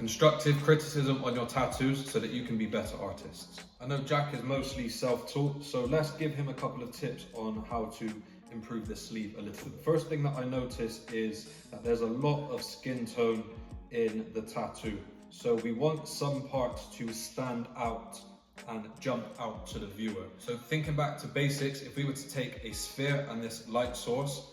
Constructive criticism on your tattoos so that you can be better artists. I know Jack is mostly self-taught, so let's give him a couple of tips on how to improve the sleeve a little bit. First thing that I noticed is that there's a lot of skin tone in the tattoo. So we want some parts to stand out and jump out to the viewer. So thinking back to basics, if we were to take a sphere and this light source,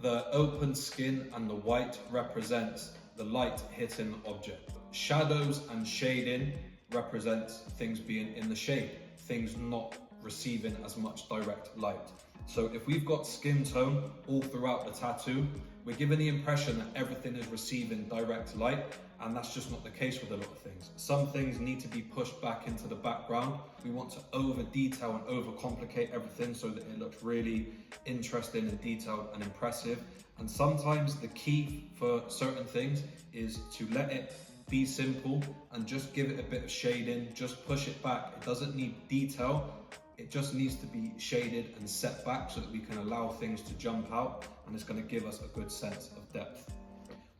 the open skin and the white represents the light hitting the object. Shadows and shading represents things being in the shade, things not receiving as much direct light. So if we've got skin tone all throughout the tattoo, we're giving the impression that everything is receiving direct light, and that's just not the case with a lot of things. Some things need to be pushed back into the background. We want to over detail and over complicate everything so that it looks really interesting and detailed and impressive. And sometimes the key for certain things is to let it be simple and just give it a bit of shading, just push it back. It doesn't need detail. It just needs to be shaded and set back so that we can allow things to jump out, and it's going to give us a good sense of depth.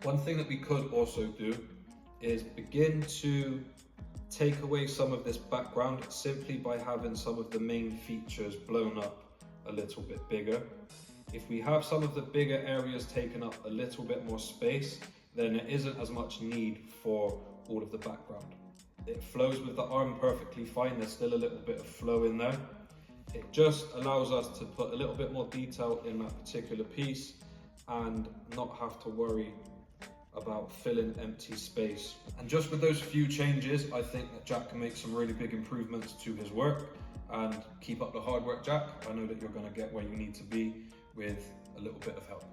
One thing that we could also do is begin to take away some of this background simply by having some of the main features blown up a little bit bigger. If we have some of the bigger areas taken up a little bit more space, then there isn't as much need for all of the background. It flows with the arm perfectly fine. There's still a little bit of flow in there. It just allows us to put a little bit more detail in that particular piece and not have to worry about filling empty space. And just with those few changes, I think that Jack can make some really big improvements to his work. And keep up the hard work, Jack. I know that you're going to get where you need to be with a little bit of help.